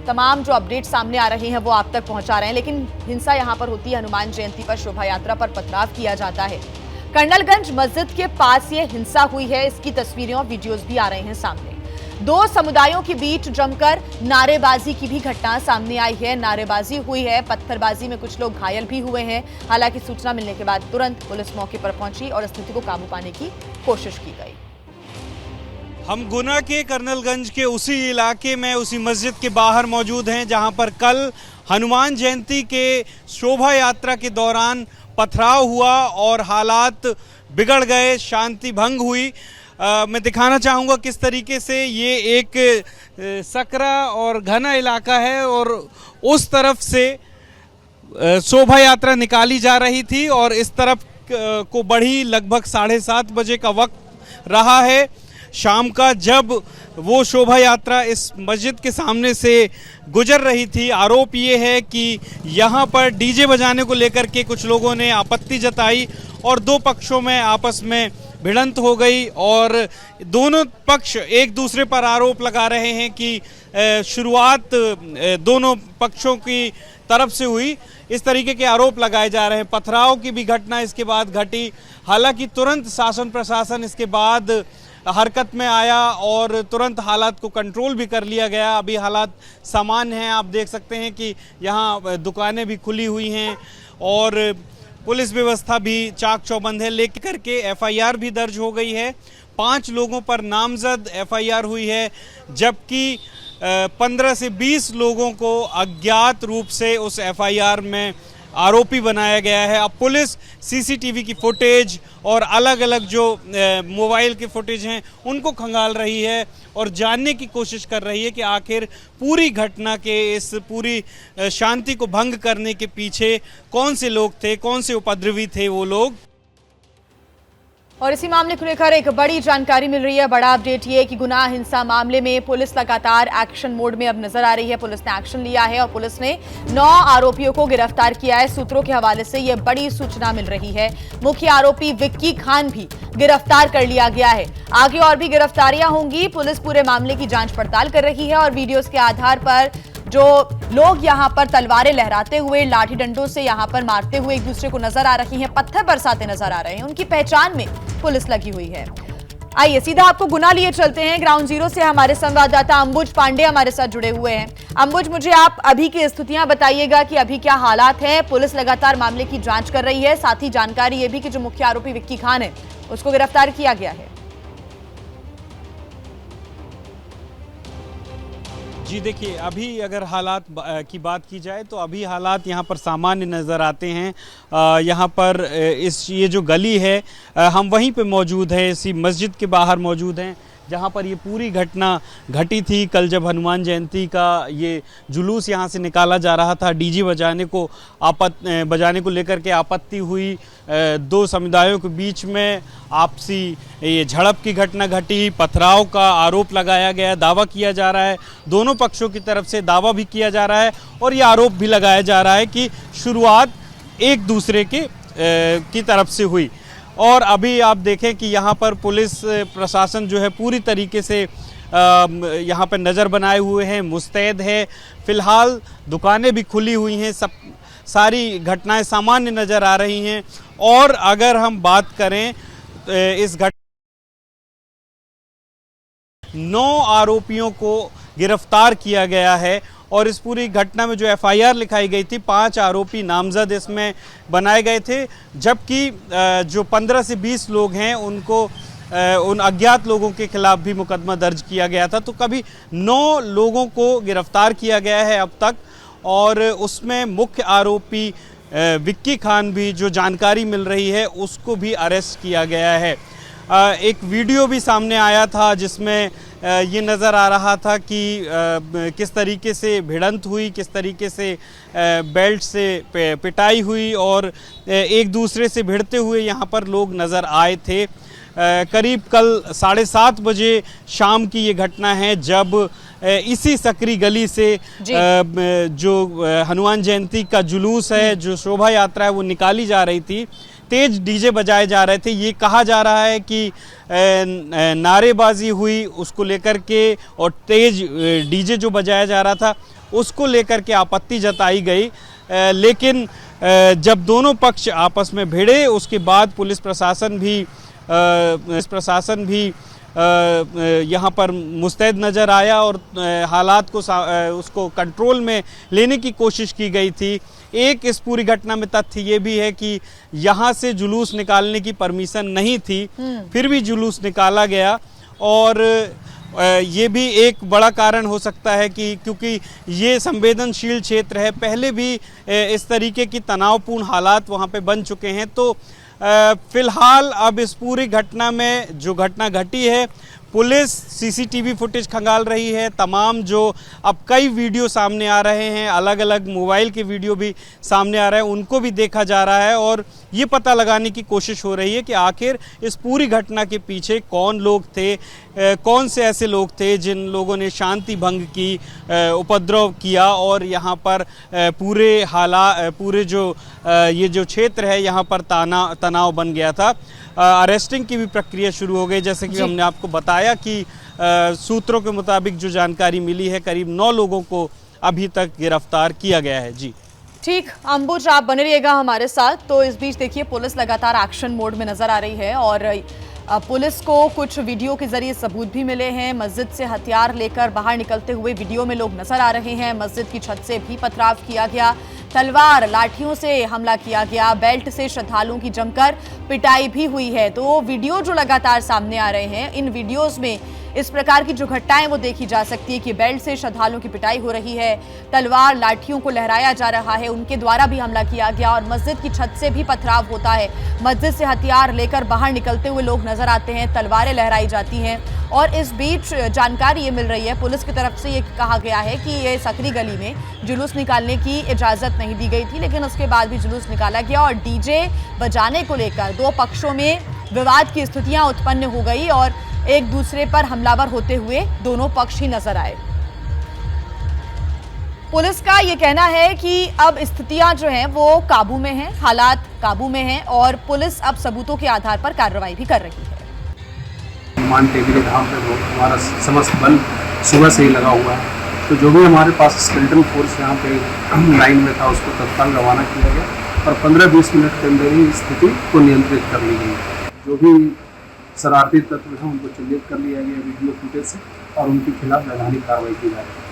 तमाम जो अपडेट सामने आ रहे हैं वो आप तक पहुंचा रहे हैं। लेकिन हिंसा यहां पर होती है, हनुमान जयंती पर शोभा यात्रा पर पथराव किया जाता है। कर्नलगंज मस्जिद के पास ये हिंसा हुई है, इसकी तस्वीरें और वीडियोस भी आ रहे हैं सामने। दो समुदायों के बीच जमकर नारेबाजी की भी घटना सामने आई है। नारेबाजी हुई है, पत्थरबाजी में कुछ लोग घायल भी हुए हैं। हालांकि सूचना मिलने के बाद तुरंत पुलिस मौके पर पहुंची और स्थिति को काबू पाने की कोशिश की गई। हम गुना के कर्नलगंज के उसी इलाके में, उसी मस्जिद के बाहर मौजूद हैं जहां पर कल हनुमान जयंती के शोभा यात्रा के दौरान पथराव हुआ और हालात बिगड़ गए, शांति भंग हुई। मैं दिखाना चाहूँगा किस तरीके से ये एक सकरा और घना इलाका है और उस तरफ से शोभा यात्रा निकाली जा रही थी और इस तरफ को बढ़ी। लगभग 7:30 बजे का वक्त रहा है शाम का, जब वो शोभा यात्रा इस मस्जिद के सामने से गुजर रही थी। आरोप ये है कि यहाँ पर डीजे बजाने को लेकर के कुछ लोगों ने आपत्ति जताई और दो पक्षों में आपस में भिड़ंत हो गई और दोनों पक्ष एक दूसरे पर आरोप लगा रहे हैं कि शुरुआत दोनों पक्षों की तरफ से हुई। इस तरीके के आरोप लगाए जा रहे हैं। पथराव की भी घटना इसके बाद घटी। हालांकि तुरंत शासन प्रशासन इसके बाद हरकत में आया और तुरंत हालात को कंट्रोल भी कर लिया गया। अभी हालात सामान्य हैं। आप देख सकते हैं कि यहाँ दुकानें भी खुली हुई हैं और पुलिस व्यवस्था भी चाक चौबंद है। लेकर के एफआईआर भी दर्ज हो गई है। 5 लोगों पर नामजद एफआईआर हुई है, जबकि 15 से 20 लोगों को अज्ञात रूप से उस एफआईआर में आरोपी बनाया गया है। अब पुलिस सीसीटीवी की फुटेज और अलग अलग जो मोबाइल के फुटेज हैं उनको खंगाल रही है और जानने की कोशिश कर रही है कि आखिर पूरी घटना के, इस पूरी शांति को भंग करने के पीछे कौन से लोग थे, कौन से उपद्रवी थे वो लोग। और इसी मामले को लेकर एक बड़ी जानकारी मिल रही है। बड़ा अपडेट ये कि गुना हिंसा मामले में पुलिस लगातार एक्शन मोड में अब नजर आ रही है। पुलिस ने एक्शन लिया है और पुलिस ने 9 आरोपियों को गिरफ्तार किया है। सूत्रों के हवाले से यह बड़ी सूचना मिल रही है। मुख्य आरोपी विक्की खान भी गिरफ्तार कर लिया गया है। आगे और भी गिरफ्तारियां होंगी। पुलिस पूरे मामले की जांच पड़ताल कर रही है और वीडियोज के आधार पर जो लोग यहां पर तलवारें लहराते हुए, लाठी डंडों से यहां पर मारते हुए एक दूसरे को नजर आ रही हैं, पत्थर बरसाते नजर आ रहे हैं, उनकी पहचान में पुलिस लगी हुई है। आइए सीधा आपको गुना लिए चलते हैं। ग्राउंड जीरो से हमारे संवाददाता अंबुज पांडे हमारे साथ जुड़े हुए हैं। अंबुज, मुझे आप अभी की स्थितियां बताइएगा कि अभी क्या हालात हैं। पुलिस लगातार मामले की जांच कर रही है, साथ ही जानकारी ये भी कि जो मुख्य आरोपी विक्की खान है उसको गिरफ्तार किया गया है। जी देखिए, अभी अगर हालात की बात की जाए तो अभी हालात यहाँ पर सामान्य नज़र आते हैं। यहाँ पर ये जो गली है, हम वहीं पे मौजूद हैं, इसी मस्जिद के बाहर मौजूद हैं जहाँ पर ये पूरी घटना घटी थी। कल जब हनुमान जयंती का ये जुलूस यहाँ से निकाला जा रहा था, डीजे बजाने को लेकर के आपत्ति हुई। दो समुदायों के बीच में आपसी ये झड़प की घटना घटी। पथराव का आरोप लगाया गया, दावा किया जा रहा है, दोनों पक्षों की तरफ से दावा भी किया जा रहा है और ये आरोप भी लगाया जा रहा है कि शुरुआत एक दूसरे की तरफ से हुई। और अभी आप देखें कि यहाँ पर पुलिस प्रशासन जो है पूरी तरीके से यहाँ पर नज़र बनाए हुए हैं, मुस्तैद है। फिलहाल दुकानें भी खुली हुई हैं, सारी घटनाएं सामान्य नज़र आ रही हैं। और अगर हम बात करें इस 9 आरोपियों को गिरफ्तार किया गया है और इस पूरी घटना में जो एफआईआर लिखाई गई थी, 5 आरोपी नामजद इसमें बनाए गए थे, जबकि जो 15 से 20 लोग हैं उनको उन अज्ञात लोगों के खिलाफ भी मुकदमा दर्ज किया गया था। तो कभी 9 लोगों को गिरफ्तार किया गया है अब तक और उसमें मुख्य आरोपी विक्की खान भी, जो जानकारी मिल रही है, उसको भी अरेस्ट किया गया है। एक वीडियो भी सामने आया था जिसमें ये नज़र आ रहा था कि किस तरीके से भिड़ंत हुई, किस तरीके से बेल्ट से पिटाई हुई और एक दूसरे से भिड़ते हुए यहाँ पर लोग नज़र आए थे। करीब कल 7:30 बजे शाम की ये घटना है, जब इसी सकरी गली से जो हनुमान जयंती का जुलूस है, जो शोभा यात्रा है, वो निकाली जा रही थी तेज डीजे बजाए जा रहे थे। ये कहा जा रहा है कि नारेबाजी हुई उसको लेकर के और तेज डीजे जो बजाया जा रहा था उसको लेकर के आपत्ति जताई गई, लेकिन जब दोनों पक्ष आपस में भिड़े उसके बाद पुलिस प्रशासन भी यहाँ पर मुस्तैद नज़र आया और हालात को उसको कंट्रोल में लेने की कोशिश की गई थी। एक इस पूरी घटना में तथ्य ये भी है कि यहाँ से जुलूस निकालने की परमिशन नहीं थी, फिर भी जुलूस निकाला गया और ये भी एक बड़ा कारण हो सकता है कि क्योंकि ये संवेदनशील क्षेत्र है, पहले भी इस तरीके की तनावपूर्ण हालात वहाँ पे बन चुके हैं। तो फिलहाल अब इस पूरी घटना में जो घटना घटी है, पुलिस सीसीटीवी फुटेज खंगाल रही है। तमाम जो अब कई वीडियो सामने आ रहे हैं, अलग अलग मोबाइल के वीडियो भी सामने आ रहे हैं, उनको भी देखा जा रहा है और ये पता लगाने की कोशिश हो रही है कि आखिर इस पूरी घटना के पीछे कौन लोग थे, कौन से ऐसे लोग थे जिन लोगों ने शांति भंग की, उपद्रव किया और यहाँ पर पूरे जो ये जो क्षेत्र है यहाँ पर तनाव बन गया था। अरेस्टिंग की भी प्रक्रिया शुरू हो गई, जैसे कि हमने आपको बताया कि सूत्रों के मुताबिक जो जानकारी मिली है करीब 9 लोगों को अभी तक गिरफ्तार किया गया है। जी ठीक, अंबुज आप बने रहिएगा हमारे साथ। तो इस बीच देखिए पुलिस लगातार एक्शन मोड में नजर आ रही है और पुलिस को कुछ वीडियो के जरिए सबूत भी मिले हैं। मस्जिद से हथियार लेकर बाहर निकलते हुए वीडियो में लोग नजर आ रहे हैं। मस्जिद की छत से भी पथराव किया गया, तलवार लाठियों से हमला किया गया, बेल्ट से श्रद्धालुओं की जमकर पिटाई भी हुई है। तो वीडियो जो लगातार सामने आ रहे हैं, इन वीडियोस में इस प्रकार की जो घटनाएं वो देखी जा सकती है कि बेल्ट से श्रद्धालुओं की पिटाई हो रही है, तलवार लाठियों को लहराया जा रहा है, उनके द्वारा भी हमला किया गया और मस्जिद की छत से भी पथराव होता है। मस्जिद से हथियार लेकर बाहर निकलते हुए लोग नजर आते हैं, तलवारें लहराई जाती हैं और इस बीच जानकारी ये मिल रही है, पुलिस की तरफ से ये कहा गया है कि ये सकरी गली में जुलूस निकालने की इजाजत नहीं दी गई थी, लेकिन उसके बाद भी जुलूस निकाला गया और डीजे बजाने को लेकर दो पक्षों में विवाद की स्थितियां उत्पन्न हो गई और एक दूसरे पर हमलावर होते हुए दोनों पक्ष ही नजर आए। पुलिस का ये कहना है कि अब स्थितियां जो हैं वो काबू में हैं, हालात काबू में हैं और पुलिस अब सबूतों के आधार पर कार्रवाई भी कर रही है। हनुमान टेबल धाम पे वो हमारा समस्त बल सुबह से ही लगा हुआ है, तो जो भी हमारे पास स्केलेटन फोर्स यहाँ पे लाइन में था उसको तत्काल रवाना किया गया और 15-20 मिनट के अंदर ही स्थिति को नियंत्रित कर ली गई। जो भी शरारती तत्व हैं उनको चिन्हित कर लिया गया वीडियो फुटेज से और उनके खिलाफ वैधानिक कार्रवाई की जा रही है।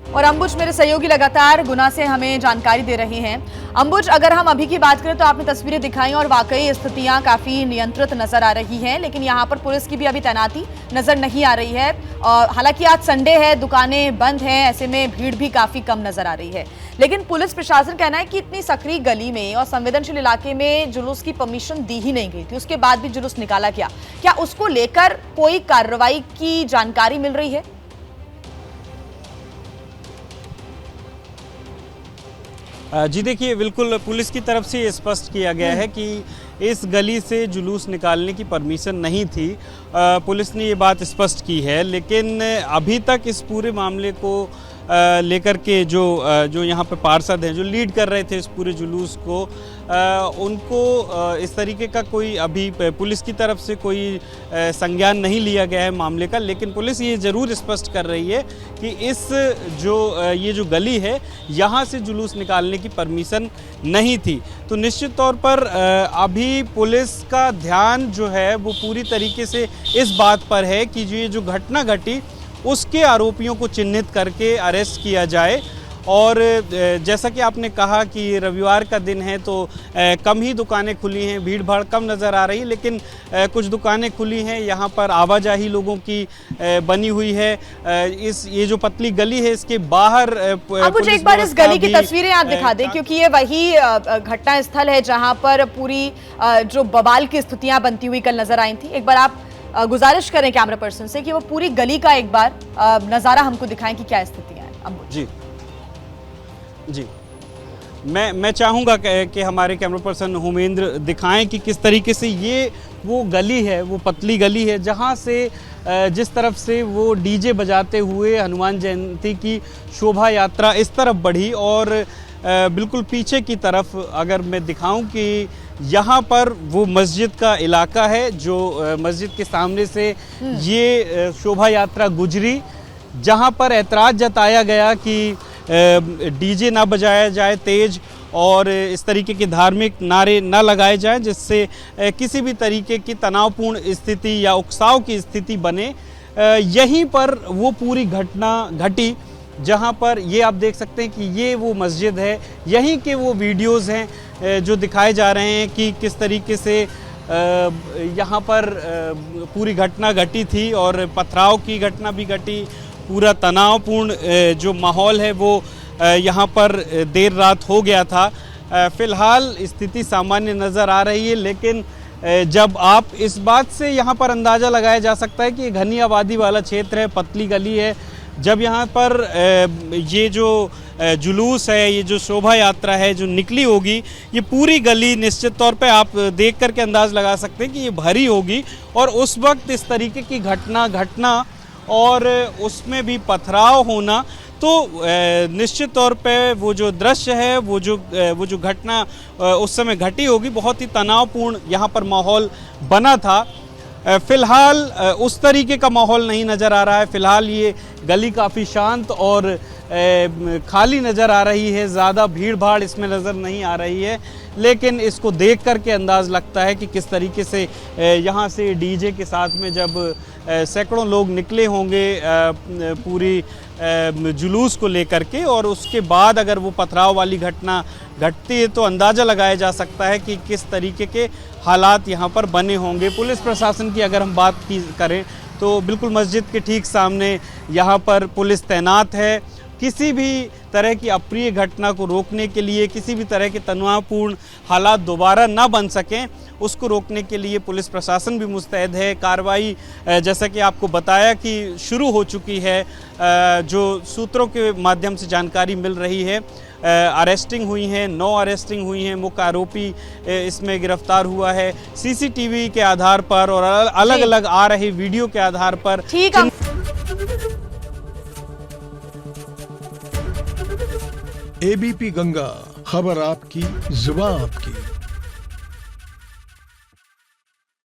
और अंबुज मेरे सहयोगी लगातार गुना से हमें जानकारी दे रही हैं। अंबुज, अगर हम अभी की बात करें तो आपने तस्वीरें दिखाई और वाकई स्थितियां काफी नियंत्रित नजर आ रही हैं, लेकिन यहां पर पुलिस की भी अभी तैनाती नजर नहीं आ रही है। हालांकि आज संडे है, दुकानें बंद हैं, ऐसे में भीड़ भी काफी कम नजर आ रही है, लेकिन पुलिस प्रशासन कहना है कि इतनी सकरी गली में और संवेदनशील इलाके में जुलूस की परमिशन दी ही नहीं गई थी, उसके बाद भी जुलूस निकाला गया। क्या उसको लेकर कोई कार्रवाई की जानकारी मिल रही है? जी देखिए, बिल्कुल पुलिस की तरफ से स्पष्ट किया गया है कि इस गली से जुलूस निकालने की परमिशन नहीं थी। पुलिस ने ये बात स्पष्ट की है, लेकिन अभी तक इस पूरे मामले को लेकर के जो यहाँ पे पार्षद हैं जो लीड कर रहे थे इस पूरे जुलूस को, उनको इस तरीके का कोई अभी पुलिस की तरफ से कोई संज्ञान नहीं लिया गया है मामले का। लेकिन पुलिस ये ज़रूर स्पष्ट कर रही है कि ये जो गली है यहाँ से जुलूस निकालने की परमिशन नहीं थी। तो निश्चित तौर पर अभी पुलिस का ध्यान जो है वो पूरी तरीके से इस बात पर है कि ये जो घटना घटी उसके आरोपियों को चिन्हित करके अरेस्ट किया जाए। और जैसा कि आपने कहा कि रविवार का दिन है तो कम ही दुकानें खुली हैं, भीड़ भाड़ कम नज़र आ रही है, लेकिन कुछ दुकानें खुली हैं। यहाँ पर आवाजाही लोगों की बनी हुई है। ये जो पतली गली है इसके बाहर अब मुझे एक बार इस गली की तस्वीरें आप दिखा दें, क्योंकि ये वही घटना स्थल है जहाँ पर पूरी जो बवाल की स्थितियाँ बनती हुई कल नजर आई थी। एक बार आप गुजारिश करें कैमरा पर्सन से कि वो पूरी गली का एक बार नज़ारा हमको दिखाएं कि क्या स्थितियाँ हैं। जी मैं चाहूँगा कि हमारे कैमरा पर्सन होमेंद्र दिखाएं कि किस तरीके से ये वो गली है, वो पतली गली है जहाँ से जिस तरफ से वो डीजे बजाते हुए हनुमान जयंती की शोभा यात्रा इस तरफ बढ़ी और बिल्कुल पीछे की तरफ अगर मैं दिखाऊं कि यहाँ पर वो मस्जिद का इलाका है, जो मस्जिद के सामने से ये शोभा यात्रा गुजरी, जहाँ पर ऐतराज़ जताया गया कि डीजे ना बजाया जाए तेज और इस तरीके के धार्मिक नारे ना लगाए जाएं जिससे किसी भी तरीके की तनावपूर्ण स्थिति या उकसाव की स्थिति बने। यहीं पर वो पूरी घटना घटी जहां पर ये आप देख सकते हैं कि ये वो मस्जिद है, यहीं के वो वीडियोस हैं जो दिखाए जा रहे हैं कि किस तरीके से यहाँ पर पूरी घटना घटी थी और पथराव की घटना भी घटी। पूरा तनावपूर्ण जो माहौल है वो यहाँ पर देर रात हो गया था। फ़िलहाल स्थिति सामान्य नज़र आ रही है, लेकिन जब आप इस बात से यहाँ पर अंदाज़ा लगाया जा सकता है कि ये घनी आबादी वाला क्षेत्र है, पतली गली है, जब यहाँ पर ये जो जुलूस है, ये जो शोभा यात्रा है जो निकली होगी, ये पूरी गली निश्चित तौर पे आप देख करके अंदाज़ लगा सकते हैं कि ये भरी होगी और उस वक्त इस तरीके की घटना और उसमें भी पथराव होना, तो निश्चित तौर पे वो जो दृश्य है, वो जो घटना उस समय घटी होगी, बहुत ही तनावपूर्ण यहाँ पर माहौल बना था। फ़िलहाल उस तरीके का माहौल नहीं नज़र आ रहा है। फ़िलहाल ये गली काफ़ी शांत और खाली नज़र आ रही है, ज़्यादा भीड़ भाड़ इसमें नज़र नहीं आ रही है, लेकिन इसको देख कर के अंदाज़ लगता है कि किस तरीके से यहाँ से डीजे के साथ में जब सैकड़ों लोग निकले होंगे पूरी जुलूस को लेकर के, और उसके बाद अगर वो पथराव वाली घटना घटती है तो अंदाज़ा लगाया जा सकता है कि किस तरीके के हालात यहाँ पर बने होंगे। पुलिस प्रशासन की अगर हम बात करें तो बिल्कुल मस्जिद के ठीक सामने यहाँ पर पुलिस तैनात है। किसी भी तरह की अप्रिय घटना को रोकने के लिए, किसी भी तरह के तनावपूर्ण हालात दोबारा ना बन सकें, उसको रोकने के लिए पुलिस प्रशासन भी मुस्तैद है। कार्रवाई जैसा कि आपको बताया कि शुरू हो चुकी है, जो सूत्रों के माध्यम से जानकारी मिल रही है, अरेस्टिंग हुई हैं, 9 अरेस्टिंग हुई हैं, मुख्य आरोपी इसमें गिरफ्तार हुआ है। सीसीटीवी के आधार पर और अलग अलग आ रहे वीडियो के आधार पर। ठीक है। एबीपी गंगा, खबर आपकी, जुबान आपकी।